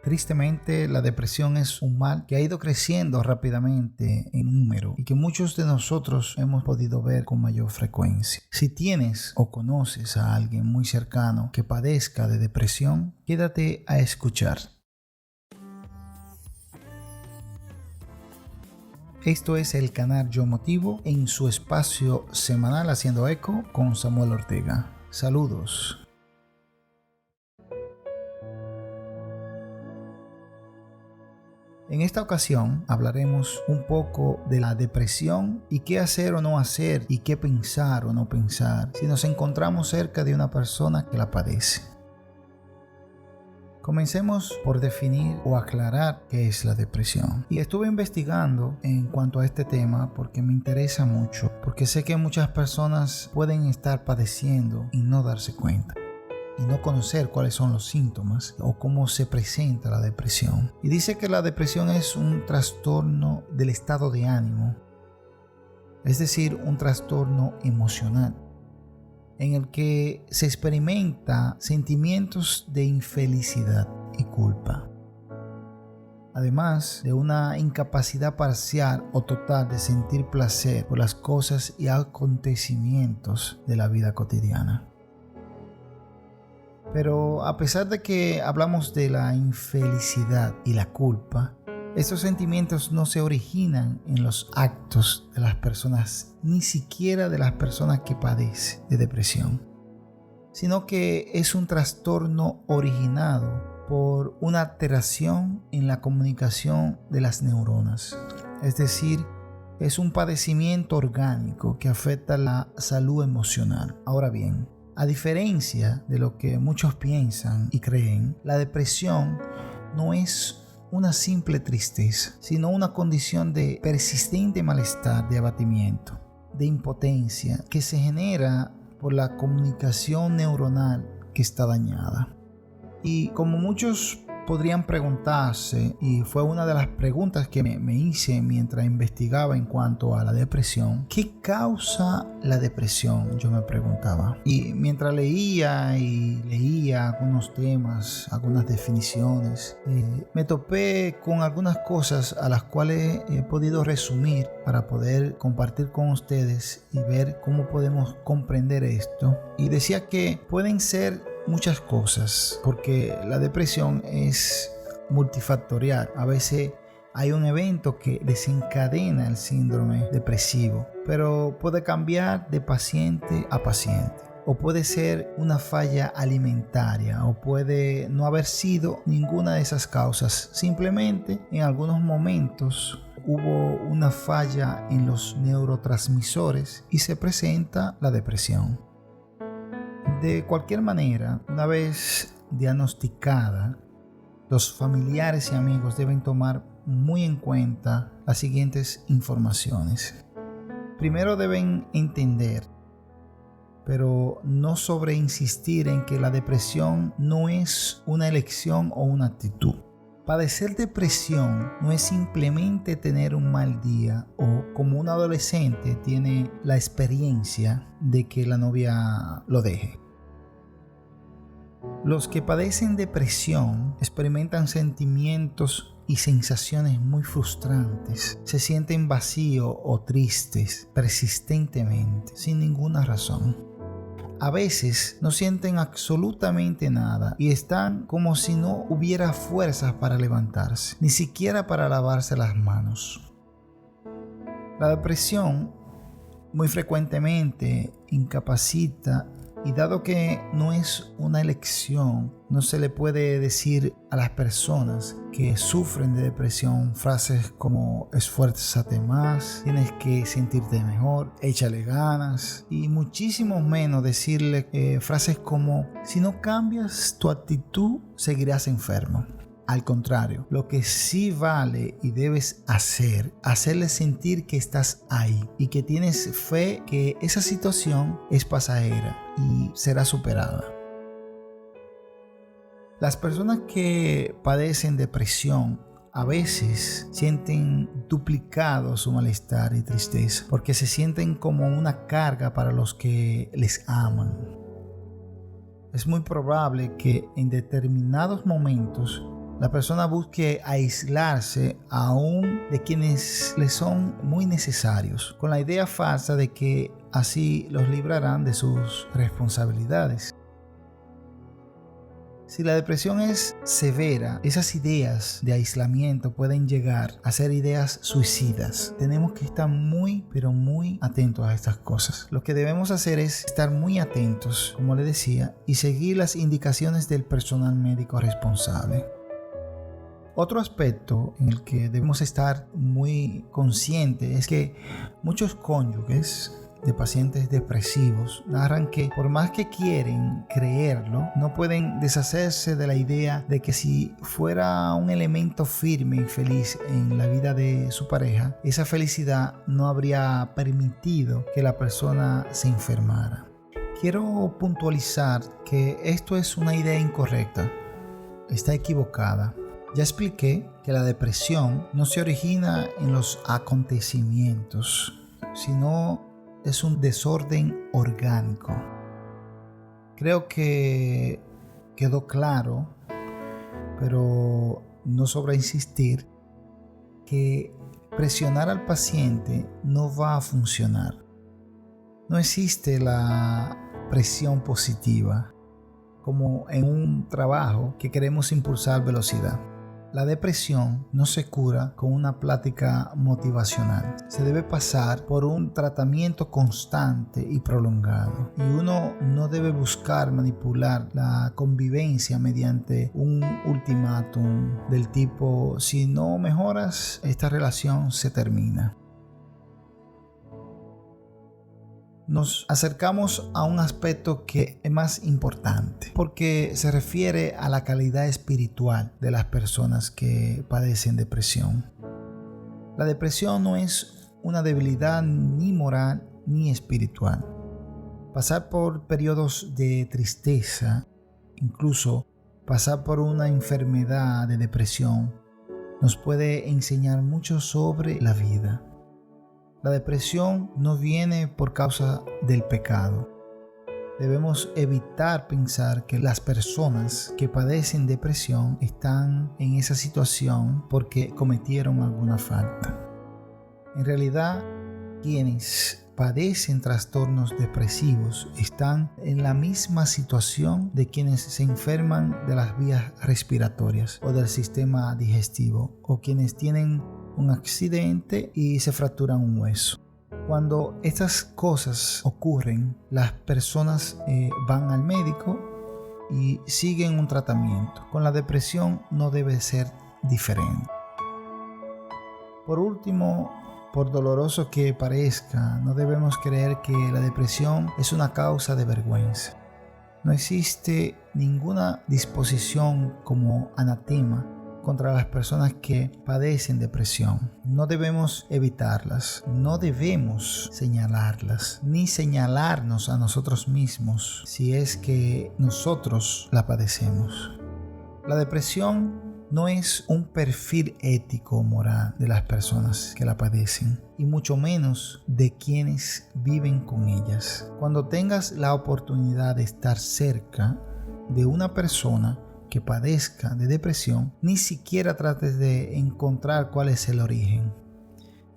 Tristemente, la depresión es un mal que ha ido creciendo rápidamente en número y que muchos de nosotros hemos podido ver con mayor frecuencia. Si tienes o conoces a alguien muy cercano que padezca de depresión, quédate a escuchar. Esto es el canal Yo Motivo en su espacio semanal Haciendo Eco con Samuel Ortega. Saludos. En esta ocasión hablaremos un poco de la depresión y qué hacer o no hacer y qué pensar o no pensar si nos encontramos cerca de una persona que la padece. Comencemos por definir o aclarar qué es la depresión. Y estuve investigando en cuanto a este tema porque me interesa mucho, porque sé que muchas personas pueden estar padeciendo y no darse cuenta, y no conocer cuáles son los síntomas o cómo se presenta la depresión. Y dice que la depresión es un trastorno del estado de ánimo, es decir, un trastorno emocional, en el que se experimenta sentimientos de infelicidad y culpa, además de una incapacidad parcial o total de sentir placer por las cosas y acontecimientos de la vida cotidiana. Pero a pesar de que hablamos de la infelicidad y la culpa, estos sentimientos no se originan en los actos de las personas, ni siquiera de las personas que padecen de depresión, sino que es un trastorno originado por una alteración en la comunicación de las neuronas. Es decir, es un padecimiento orgánico que afecta la salud emocional. Ahora bien, a diferencia de lo que muchos piensan y creen, la depresión no es una simple tristeza, sino una condición de persistente malestar, de abatimiento, de impotencia, que se genera por la comunicación neuronal que está dañada. Y como muchos podrían preguntarse, y fue una de las preguntas que me hice mientras investigaba en cuanto a la depresión, ¿qué causa la depresión? Yo me preguntaba. Y mientras leía algunos temas, algunas definiciones, me topé con algunas cosas a las cuales he podido resumir para poder compartir con ustedes y ver cómo podemos comprender esto. Y decía que pueden ser muchas cosas, porque la depresión es multifactorial. A veces hay un evento que desencadena el síndrome depresivo, pero puede cambiar de paciente a paciente. O puede ser una falla alimentaria, o puede no haber sido ninguna de esas causas. Simplemente en algunos momentos hubo una falla en los neurotransmisores y se presenta la depresión. De cualquier manera, una vez diagnosticada, los familiares y amigos deben tomar muy en cuenta las siguientes informaciones. Primero, deben entender, pero no sobreinsistir en que la depresión no es una elección o una actitud. Padecer depresión no es simplemente tener un mal día o como un adolescente tiene la experiencia de que la novia lo deje. Los que padecen depresión experimentan sentimientos y sensaciones muy frustrantes. Se sienten vacíos o tristes persistentemente, sin ninguna razón. A veces no sienten absolutamente nada y están como si no hubiera fuerzas para levantarse, ni siquiera para lavarse las manos. La depresión muy frecuentemente incapacita, y dado que no es una elección, no se le puede decir a las personas que sufren de depresión frases como esfuérzate más, tienes que sentirte mejor, échale ganas, y muchísimo menos decirle frases como si no cambias tu actitud seguirás enfermo. Al contrario, lo que sí vale y debes hacerle sentir que estás ahí y que tienes fe que esa situación es pasajera y será superada. Las personas que padecen depresión a veces sienten duplicado su malestar y tristeza porque se sienten como una carga para los que les aman. Es muy probable que en determinados momentos la persona busque aislarse aún de quienes le son muy necesarios, con la idea falsa de que así los librarán de sus responsabilidades. Si la depresión es severa, esas ideas de aislamiento pueden llegar a ser ideas suicidas. Tenemos que estar muy, pero muy atentos a estas cosas. Lo que debemos hacer es estar muy atentos, como le decía, y seguir las indicaciones del personal médico responsable. Otro aspecto en el que debemos estar muy conscientes es que muchos cónyuges de pacientes depresivos narran que por más que quieren creerlo, no pueden deshacerse de la idea de que si fuera un elemento firme y feliz en la vida de su pareja, esa felicidad no habría permitido que la persona se enfermara. Quiero puntualizar que esto es una idea incorrecta, está equivocada. Ya expliqué que la depresión no se origina en los acontecimientos, sino es un desorden orgánico. Creo que quedó claro, pero no sobra insistir, que presionar al paciente no va a funcionar. No existe la presión positiva, como en un trabajo que queremos impulsar velocidad. La depresión no se cura con una plática motivacional. Se debe pasar por un tratamiento constante y prolongado. Y uno no debe buscar manipular la convivencia mediante un ultimátum del tipo: si no mejoras, esta relación se termina. Nos acercamos a un aspecto que es más importante porque se refiere a la calidad espiritual de las personas que padecen depresión. La depresión no es una debilidad ni moral ni espiritual. Pasar por periodos de tristeza, incluso pasar por una enfermedad de depresión, nos puede enseñar mucho sobre la vida. La depresión no viene por causa del pecado. Debemos evitar pensar que las personas que padecen depresión están en esa situación porque cometieron alguna falta. En realidad, quienes padecen trastornos depresivos están en la misma situación de quienes se enferman de las vías respiratorias o del sistema digestivo, o quienes tienen un accidente y se fracturan un hueso. Cuando estas cosas ocurren, las personas van al médico y siguen un tratamiento. Con la depresión no debe ser diferente. Por último, por doloroso que parezca, no debemos creer que la depresión es una causa de vergüenza. No existe ninguna disposición como anatema contra las personas que padecen depresión. No debemos evitarlas, no debemos señalarlas, ni señalarnos a nosotros mismos si es que nosotros la padecemos. La depresión no es un perfil ético o moral de las personas que la padecen, y mucho menos de quienes viven con ellas. Cuando tengas la oportunidad de estar cerca de una persona que padezca de depresión, ni siquiera trates de encontrar cuál es el origen.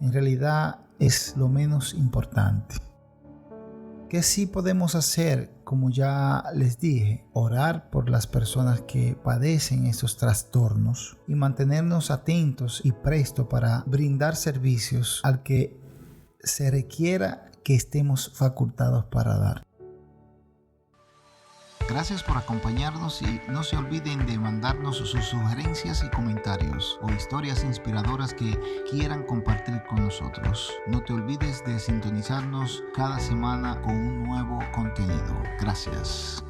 En realidad es lo menos importante. ¿Qué sí podemos hacer? Como ya les dije, orar por las personas que padecen estos trastornos y mantenernos atentos y prestos para brindar servicios al que se requiera que estemos facultados para dar. Gracias por acompañarnos y no se olviden de mandarnos sus sugerencias y comentarios o historias inspiradoras que quieran compartir con nosotros. No te olvides de sintonizarnos cada semana con un nuevo contenido. Gracias.